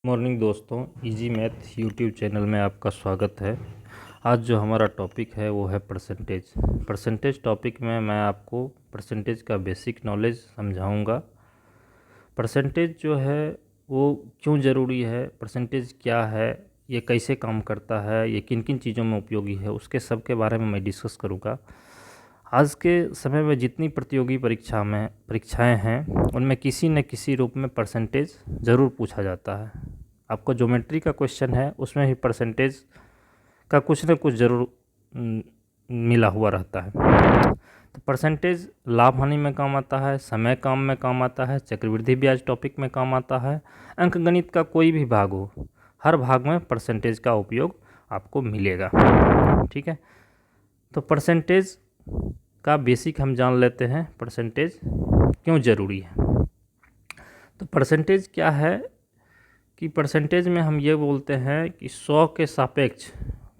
Morning दोस्तों, easy math YouTube channel में आपका स्वागत है। आज जो हमारा टॉपिक है वो है परसेंटेज टॉपिक में मैं आपको परसेंटेज का बेसिक नॉलेज समझाऊंगा। परसेंटेज जो है वो क्यों ज़रूरी है, परसेंटेज क्या है, ये कैसे काम करता है, ये किन किन चीज़ों में उपयोगी है, उसके सब के बारे में मैं डिस्कस करूँगा। आज के समय में जितनी प्रतियोगी परीक्षाएं हैं उनमें किसी न किसी रूप में परसेंटेज ज़रूर पूछा जाता है। आपको ज्योमेट्री का क्वेश्चन है उसमें भी परसेंटेज का कुछ न कुछ ज़रूर मिला हुआ रहता है। तो परसेंटेज लाभ हानि में काम आता है, समय काम में काम आता है, चक्रवृद्धि ब्याज टॉपिक में काम आता है, अंकगणित का कोई भी भाग हो, हर भाग में परसेंटेज का उपयोग आपको मिलेगा। ठीक है, तो परसेंटेज का बेसिक हम जान लेते हैं, परसेंटेज क्यों ज़रूरी है। तो परसेंटेज क्या है कि परसेंटेज में हम ये बोलते हैं कि 100 के सापेक्ष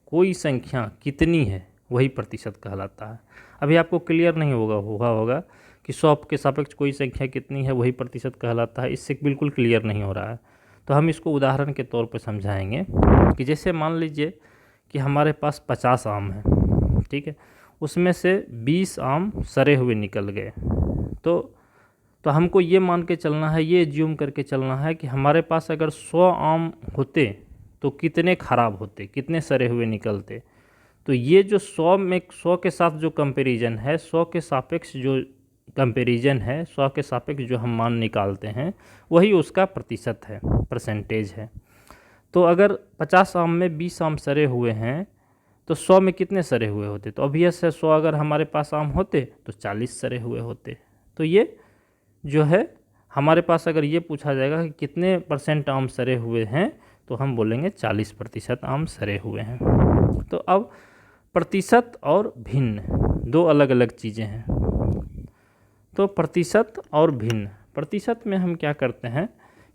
कोई संख्या कितनी है वही प्रतिशत कहलाता है। अभी आपको क्लियर नहीं होगा कि 100 के सापेक्ष कोई संख्या कितनी है वही प्रतिशत कहलाता है, इससे बिल्कुल क्लियर नहीं हो रहा है। तो हम इसको उदाहरण के तौर पर समझाएंगे कि जैसे मान लीजिए कि हमारे पास 50 आम है, ठीक है, उसमें से 20 आम सड़े हुए निकल गए। तो हमको ये मान के चलना है, ये ज्यूम करके चलना है कि हमारे पास अगर 100 आम होते तो कितने ख़राब होते, कितने सड़े हुए निकलते। तो ये जो 100 के साथ जो कंपैरिजन है, 100 के सापेक्ष जो कंपैरिजन है, 100 के सापेक्ष जो हम मान निकालते हैं वही उसका प्रतिशत है, परसेंटेज है। तो अगर 50 आम में 20 आम सड़े हुए हैं तो 100 में कितने सड़े हुए होते। तो ऑब्वियस है 100 अगर हमारे पास आम होते तो 40 सड़े हुए होते। तो ये जो है हमारे पास अगर ये पूछा जाएगा कि कितने परसेंट आम सड़े हुए हैं तो हम बोलेंगे 40% आम सड़े हुए हैं। तो अब प्रतिशत और भिन्न दो अलग अलग चीज़ें हैं। तो प्रतिशत और भिन्न, प्रतिशत में हम क्या करते हैं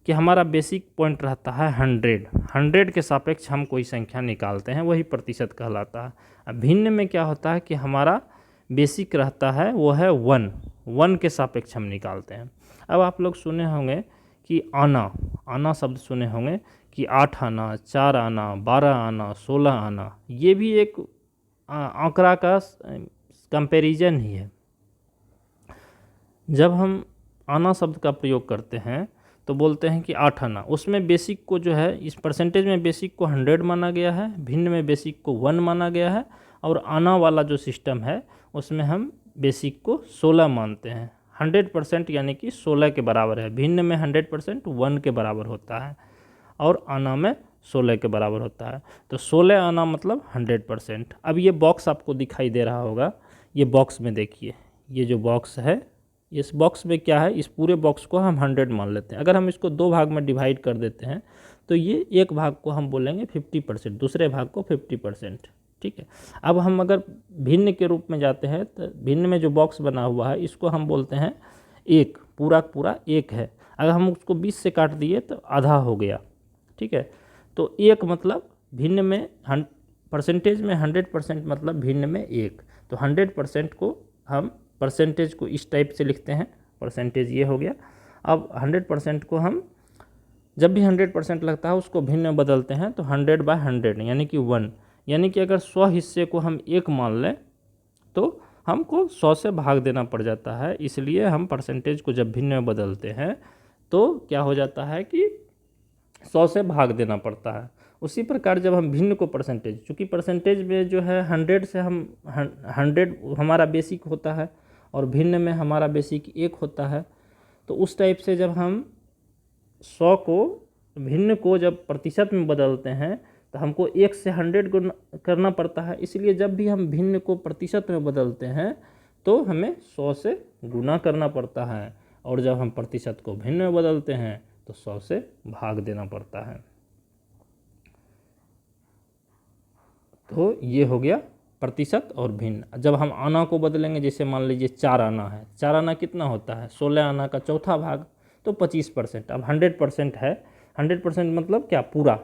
कि हमारा बेसिक पॉइंट रहता है 100 के सापेक्ष हम कोई संख्या निकालते हैं वही प्रतिशत कहलाता है। अब भिन्न में क्या होता है कि हमारा बेसिक रहता है वो है 1 के सापेक्ष हम निकालते हैं। अब आप लोग सुने होंगे कि आना शब्द सुने होंगे कि 8 आना, 4 आना, 12 आना, 16 आना, ये भी एक आंकड़ा का कंपैरिजन ही है। जब हम आना शब्द का प्रयोग करते हैं तो बोलते हैं कि 8 आना, उसमें बेसिक को जो है, इस परसेंटेज में बेसिक को 100 माना गया है, भिन्न में बेसिक को 1 माना गया है, और आना वाला जो सिस्टम है उसमें हम बेसिक को 16 मानते हैं। 100% यानी कि 16 के बराबर है, भिन्न में 100% 1 के बराबर होता है और आना में 16 के बराबर होता है। तो 16 आना मतलब 100%। अब ये बॉक्स आपको दिखाई दे रहा होगा, ये बॉक्स में देखिए, ये जो बॉक्स है, इस बॉक्स में क्या है, इस पूरे बॉक्स को हम 100 मान लेते हैं। अगर हम इसको दो भाग में डिवाइड कर देते हैं तो ये एक भाग को हम बोलेंगे 50%, दूसरे भाग को 50%। ठीक है, अब हम अगर भिन्न के रूप में जाते हैं तो भिन्न में जो बॉक्स बना हुआ है इसको हम बोलते हैं एक, पूरा एक है। अगर हम उसको 20 से काट दिए तो आधा हो गया। ठीक है, तो एक मतलब भिन्न में परसेंटेज में 100% मतलब भिन्न में एक। तो 100% को हम परसेंटेज को इस टाइप से लिखते हैं, परसेंटेज ये हो गया। अब 100% को हम जब भी 100% लगता है उसको भिन्न में बदलते हैं तो 100/100 यानी कि 1, यानी कि अगर 100 हिस्से को हम एक मान लें तो हमको 100 से भाग देना पड़ जाता है। इसलिए हम परसेंटेज को जब भिन्न में बदलते हैं तो क्या हो जाता है कि 100 से भाग देना पड़ता है। उसी प्रकार जब हम भिन्न को परसेंटेज, चूँकि परसेंटेज में जो है 100 से हम 100 हमारा बेसिक होता है और भिन्न में हमारा बेसिक एक होता है, तो उस टाइप से जब हम 100 को भिन्न को जब प्रतिशत में बदलते हैं तो हमको 1 से 100 गुना करना पड़ता है। इसलिए जब भी हम भिन्न को प्रतिशत में बदलते हैं तो हमें 100 से गुना करना पड़ता है, और जब हम प्रतिशत को भिन्न में बदलते हैं तो 100 से भाग देना पड़ता है। तो ये हो गया प्रतिशत और भिन्न। जब हम आना को बदलेंगे, जैसे मान लीजिए 4 आना है, 4 आना कितना होता है, 16 आना का चौथा भाग, तो 25%। अब 100% है, 100% मतलब क्या, पूरा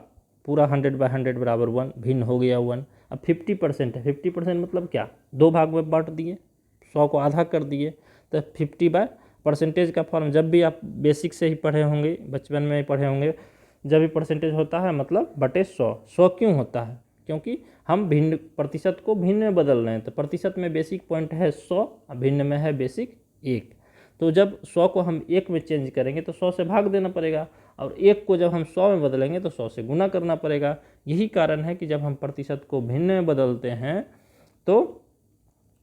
100/100 बराबर 1, भिन्न हो गया 1। अब 50% है, 50% मतलब क्या, दो भाग में बांट दिए, 100 को आधा कर दिए, तो 50/, परसेंटेज का फॉर्म जब भी आप बेसिक से ही पढ़े होंगे, बचपन में ही पढ़े होंगे, जब भी परसेंटेज होता है मतलब बटे 100। 100 क्यों होता है? क्योंकि हम भिन्न प्रतिशत को भिन्न में बदल रहे हैं। तो प्रतिशत में बेसिक पॉइंट है 100, भिन्न में है बेसिक 1। तो जब 100 को हम 1 में चेंज करेंगे तो 100 से भाग देना पड़ेगा, और 1 को जब हम 100 में बदलेंगे तो 100 से गुना करना पड़ेगा। यही कारण है कि जब हम प्रतिशत को भिन्न में बदलते हैं तो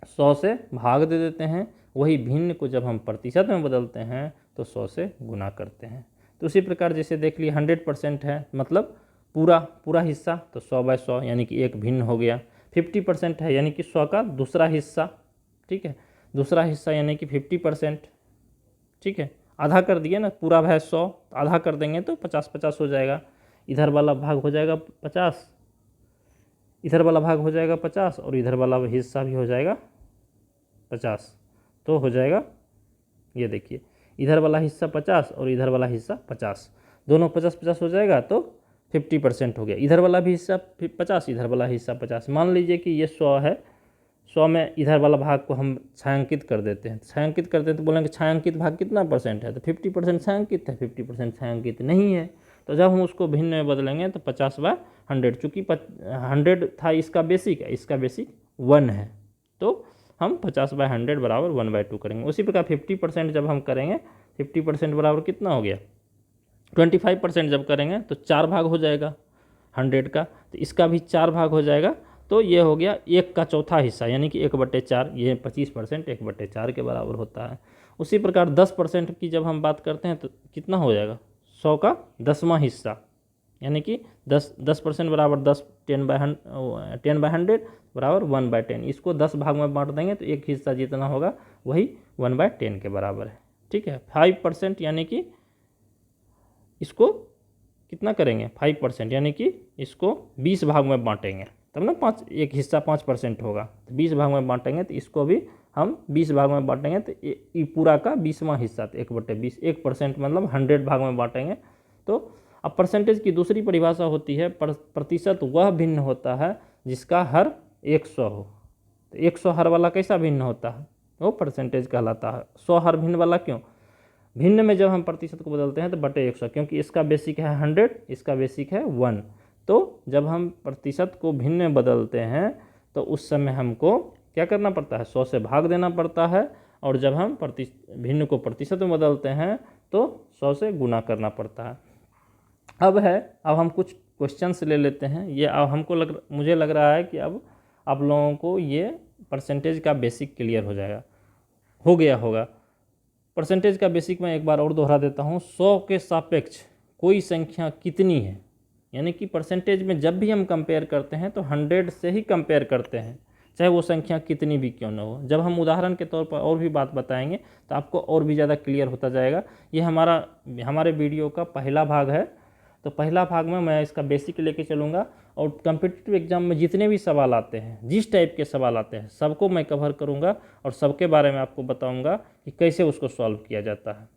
100 से भाग दे देते हैं, वही भिन्न को जब हम प्रतिशत में बदलते हैं तो 100 से गुना करते हैं। तो उसी प्रकार जैसे देख लिए 100% है मतलब पूरा हिस्सा, तो 100/100 यानी कि एक भिन्न हो गया। 50% है यानी कि 100 का दूसरा हिस्सा, ठीक है, दूसरा हिस्सा यानी कि 50%, ठीक है। आधा कर दिए ना, पूरा है 100, आधा कर देंगे तो 50-50 हो जाएगा। इधर वाला भाग हो जाएगा 50, इधर वाला भाग हो जाएगा 50, और इधर वाला हिस्सा भी हो जाएगा 50। तो हो जाएगा, ये देखिए, इधर वाला हिस्सा 50 और इधर वाला हिस्सा 50, दोनों 50-50 हो जाएगा तो 50% हो गया। इधर वाला भी हिस्सा 50, इधर वाला हिस्सा 50। मान लीजिए कि ये 100 है, 100 में इधर वाला भाग को हम छायांकित कर देते हैं। छायांकित करते हैं तो बोलेंगे छायांकित भाग कितना परसेंट है? तो 50% छायांकित है, 50% छायांकित नहीं है। तो जब हम उसको भिन्न में बदलेंगे तो 50/100, चूँकि 100 था इसका बेसिक है, इसका बेसिक 1 है, तो हम 50/100 बराबर 1/2 करेंगे। उसी प्रकार 50% जब हम करेंगे, 50% बराबर कितना हो गया? 25% जब करेंगे तो 4 भाग हो जाएगा 100 का, तो इसका भी 4 भाग हो जाएगा। तो ये हो गया 1 का चौथा हिस्सा यानी कि 1/4। ये 25% 1/4 के बराबर होता है। उसी प्रकार 10% की जब हम बात करते हैं तो कितना हो जाएगा? 100 का 10वां हिस्सा यानी कि 10% बराबर 10, 10/100 बराबर 1/10। इसको 10 भाग में बांट देंगे तो एक हिस्सा जितना होगा वही 1/10 के बराबर है, ठीक है। 5% यानी कि इसको कितना करेंगे? 5% यानी कि इसको 20 भाग में बांटेंगे तब ना एक हिस्सा 5% होगा। तो 20 भाग में बांटेंगे तो इसको भी हम 20 भाग में बांटेंगे तो ये पूरा का 20वां हिस्सा, तो 1/20, 1% मतलब 100 भाग में बांटेंगे। तो अब परसेंटेज की दूसरी परिभाषा होती है प्रतिशत वह भिन्न होता है जिसका हर 100 हो। तो 100 हर वाला कैसा भिन्न होता है? वो परसेंटेज कहलाता है। 100 हर भिन्न वाला क्यों? भिन्न में जब हम प्रतिशत को बदलते हैं तो बटे 100, क्योंकि इसका बेसिक है 100, इसका बेसिक है 1। तो जब हम प्रतिशत को भिन्न में बदलते हैं तो उस समय हमको क्या करना पड़ता है? 100 से भाग देना पड़ता है, और जब हम भिन्न को प्रतिशत में बदलते हैं तो 100 से गुना करना पड़ता है। अब हम कुछ क्वेश्चंस ले लेते हैं। ये अब मुझे लग रहा है कि अब आप लोगों को ये परसेंटेज का बेसिक क्लियर हो गया होगा। परसेंटेज का बेसिक मैं एक बार और दोहरा देता हूँ। 100 के सापेक्ष कोई संख्या कितनी है, यानी कि परसेंटेज में जब भी हम कंपेयर करते हैं तो 100 से ही कंपेयर करते हैं, चाहे वो संख्या कितनी भी क्यों ना हो। जब हम उदाहरण के तौर पर और भी बात बताएंगे तो आपको और भी ज़्यादा क्लियर होता जाएगा। ये हमारे वीडियो का पहला भाग है। तो पहला भाग में मैं इसका बेसिक लेके चलूँगा, और कम्पिटिटिव एग्जाम में जितने भी सवाल आते हैं, जिस टाइप के सवाल आते हैं, सबको मैं कवर करूँगा और सबके बारे में आपको बताऊँगा कि कैसे उसको सॉल्व किया जाता है।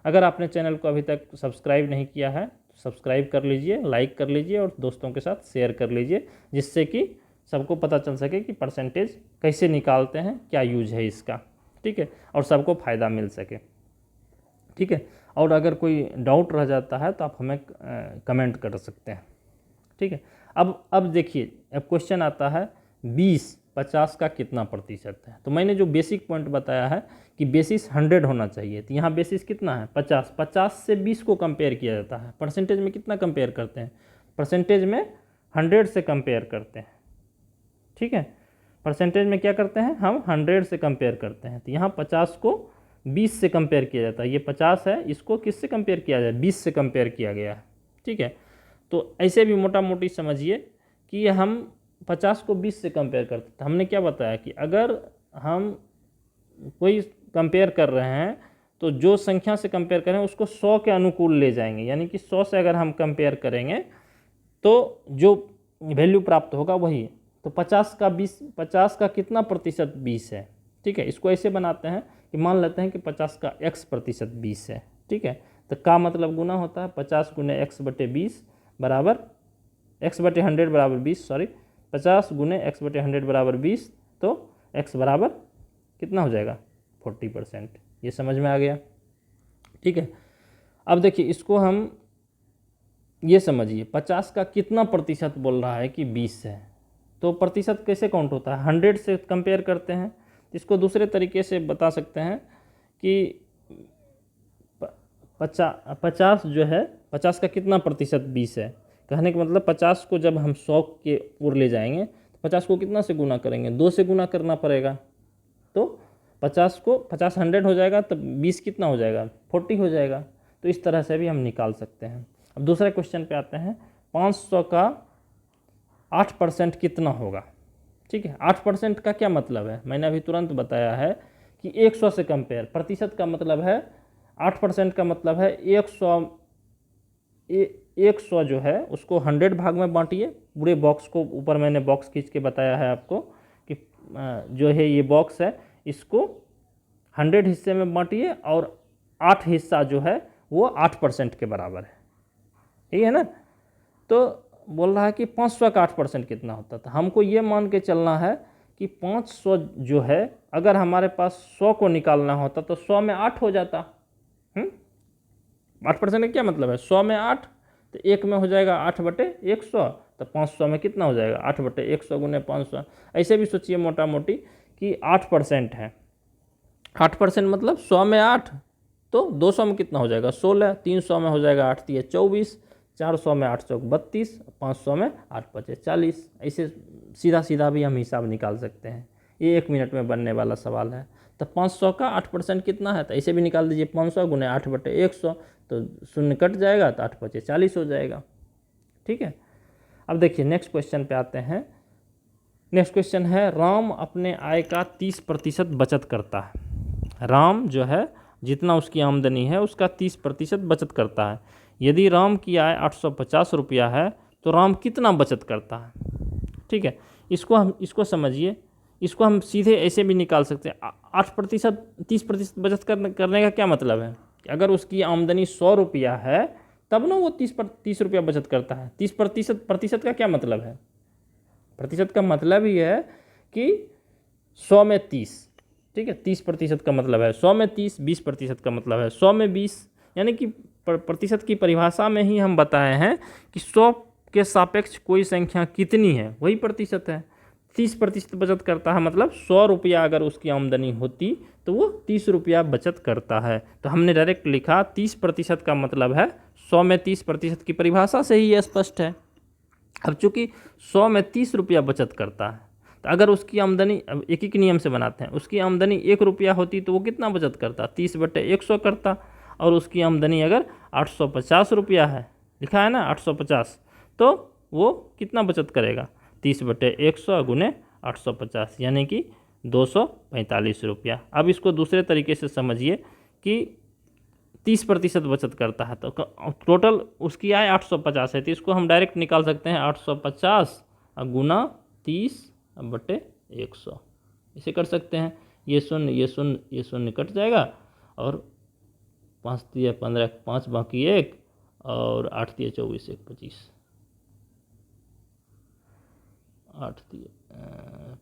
अगर आपने चैनल को अभी तक सब्सक्राइब नहीं किया है तो सब्सक्राइब कर लीजिए, लाइक कर लीजिए और दोस्तों के साथ शेयर कर लीजिए, जिससे कि सबको पता चल सके कि परसेंटेज कैसे निकालते हैं, क्या यूज है इसका, ठीक है, और सबको फ़ायदा मिल सके, ठीक है। और अगर कोई डाउट रह जाता है तो आप हमें कमेंट कर सकते हैं, ठीक है। अब देखिए, अब क्वेश्चन आता है 20-50 का कितना प्रतिशत है। तो मैंने जो बेसिक पॉइंट बताया है कि बेसिस 100 होना चाहिए, तो यहाँ बेसिस कितना है? 50 से 20 को कंपेयर किया जाता है। परसेंटेज में कितना कंपेयर करते हैं? परसेंटेज में 100 से कंपेयर करते हैं, ठीक है। परसेंटेज में क्या करते हैं? हम 100 से कंपेयर करते हैं। तो यहाँ 50 को 20 से कंपेयर किया जाता है। ये 50 है, इसको किससे कंपेयर किया जाए? 20 से कंपेयर किया गया है, ठीक है। तो ऐसे भी मोटा मोटी समझिए कि हम 50 को 20 से कंपेयर करते हैं। हमने क्या बताया कि अगर हम कोई कंपेयर कर रहे हैं तो जो संख्या से कंपेयर करें उसको 100 के अनुकूल ले जाएंगे, यानी कि 100 से अगर हम कंपेयर करेंगे तो जो वैल्यू प्राप्त होगा वही। तो 50 का कितना प्रतिशत 20 है, ठीक है। इसको ऐसे बनाते हैं कि मान लेते हैं कि 50 का x% 20 है, ठीक है। तो का मतलब गुना होता है 50 गुने x/20 बराबर x/100 बराबर 20, सॉरी 50 गुने x/100 बराबर 20। तो x बराबर कितना हो जाएगा? 40%। ये समझ में आ गया, ठीक है। अब देखिए, इसको हम ये समझिए 50 का कितना प्रतिशत बोल रहा है कि 20 है, तो प्रतिशत कैसे काउंट होता है, 100 से कंपेयर करते हैं। इसको दूसरे तरीके से बता सकते हैं कि 50 जो है, 50 का कितना प्रतिशत 20 है। कहने का मतलब 50 को जब हम 100 के ओर ले जाएंगे तो 50 को कितना से गुना करेंगे, 2 से गुना करना पड़ेगा। तो 50 को 50 100 हो जाएगा, तो 20 कितना हो जाएगा, 40 हो जाएगा। तो इस तरह से भी हम निकाल सकते हैं। अब दूसरे क्वेश्चन पे आते हैं, 500 का 8% कितना होगा। ठीक है, 8% का क्या मतलब है, मैंने अभी तुरंत बताया है कि 100 से कंपेयर, प्रतिशत का मतलब है 8% का मतलब है 100 जो है उसको 100 भाग में बांटिए। पूरे बॉक्स को, ऊपर मैंने बॉक्स खींच के बताया है आपको कि जो है ये बॉक्स है, इसको 100 हिस्से में बांटिए और 8 हिस्सा जो है वो 8% के बराबर है। ठीक है ना। तो बोल रहा है कि 500 का 8% कितना होता था। हमको ये मान के चलना है कि 500 जो है, अगर हमारे पास 100 को निकालना होता तो 100 में 8 हो जाता। 8% का क्या मतलब है, 100 में 8, तो 1 में हो जाएगा 8/100, तो 500 में कितना हो जाएगा 8/100 गुने 500। ऐसे भी सोचिए मोटा मोटी कि 8% है, 8% मतलब 100 में 8, तो 200 में कितना हो जाएगा 16, 300 में हो जाएगा 8 × 24, 400 में 8 × 32, 500 में 8 × 5 = 40। ऐसे सीधा सीधा भी हम हिसाब निकाल सकते हैं। ये 1 मिनट में बनने वाला सवाल है। तो 500 का 8% कितना है, तो ऐसे भी निकाल दीजिए, 500 गुने 8/100, तो शून्य कट जाएगा, तो 8 × 5 = 40 हो जाएगा। ठीक है। अब देखिए नेक्स्ट क्वेश्चन पे आते हैं। नेक्स्ट क्वेश्चन है, राम अपने आय का 30% बचत करता है। राम जो है जितना उसकी आमदनी है उसका 30% बचत करता है। यदि राम की आय 850 रुपया है तो राम कितना बचत करता है। ठीक है, इसको समझिए। इसको हम सीधे ऐसे भी निकाल सकते हैं। 8% 30% बचत करने का क्या मतलब है, अगर उसकी आमदनी 100 रुपया है तब ना वो 30 रुपया बचत करता है। 30% का क्या मतलब है, प्रतिशत का मतलब ही है कि 100 में 30। ठीक है, 30% का मतलब है 100 में 30, 20% का मतलब है 100 में 20। यानी कि प्रतिशत की परिभाषा में ही हम बताए हैं कि 100 के सापेक्ष कोई संख्या कितनी है वही प्रतिशत है। 30% बचत करता है मतलब 100 रुपया अगर उसकी आमदनी होती तो वो 30 रुपया बचत करता है। तो हमने डायरेक्ट लिखा 30% का मतलब है 100 में 30% की परिभाषा से ही ये स्पष्ट है। अब चूंकि 100 में 30 रुपया बचत करता है, तो अगर उसकी आमदनी, अब एक एक नियम से बनाते हैं, उसकी आमदनी 1 रुपया होती तो वो कितना बचत करता, 30/100 करता। और उसकी आमदनी अगर 850 रुपया है, लिखा है ना 850, तो वो कितना बचत करेगा, 30/100 गुने 850, यानी कि 245 रुपया। अब इसको दूसरे तरीके से समझिए कि 30% बचत करता है तो टोटल उसकी आय 850 है, तो इसको हम डायरेक्ट निकाल सकते हैं 850 गुना 30/100, इसे कर सकते हैं। ये शून्य ये शून्य ये शून्य कट जाएगा, और 5 × 15 5 बाकी 1, और 8 × 24 1 25, 8 ×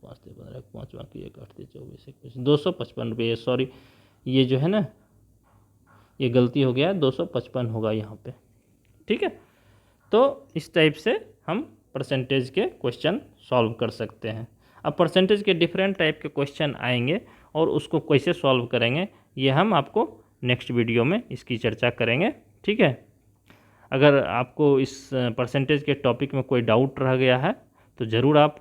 5 × 15 5 बाकी 1 8 × 24 1 25, 255 रुपये। सॉरी, ये जो है ना ये गलती हो गया, 255 होगा यहाँ पे। ठीक है, तो इस टाइप से हम परसेंटेज के क्वेश्चन सॉल्व कर सकते हैं। अब परसेंटेज के डिफरेंट टाइप के क्वेश्चन आएंगे और उसको कैसे सॉल्व करेंगे ये हम आपको नेक्स्ट वीडियो में इसकी चर्चा करेंगे। ठीक है, अगर आपको इस परसेंटेज के टॉपिक में कोई डाउट रह गया है तो ज़रूर आप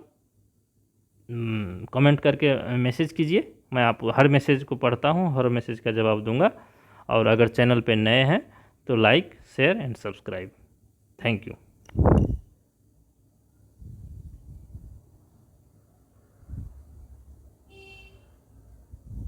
कमेंट करके मैसेज कीजिए। मैं आप हर मैसेज को पढ़ता हूँ, हर मैसेज का जवाब दूंगा। और अगर चैनल पे नए हैं तो like share and subscribe. Thank you.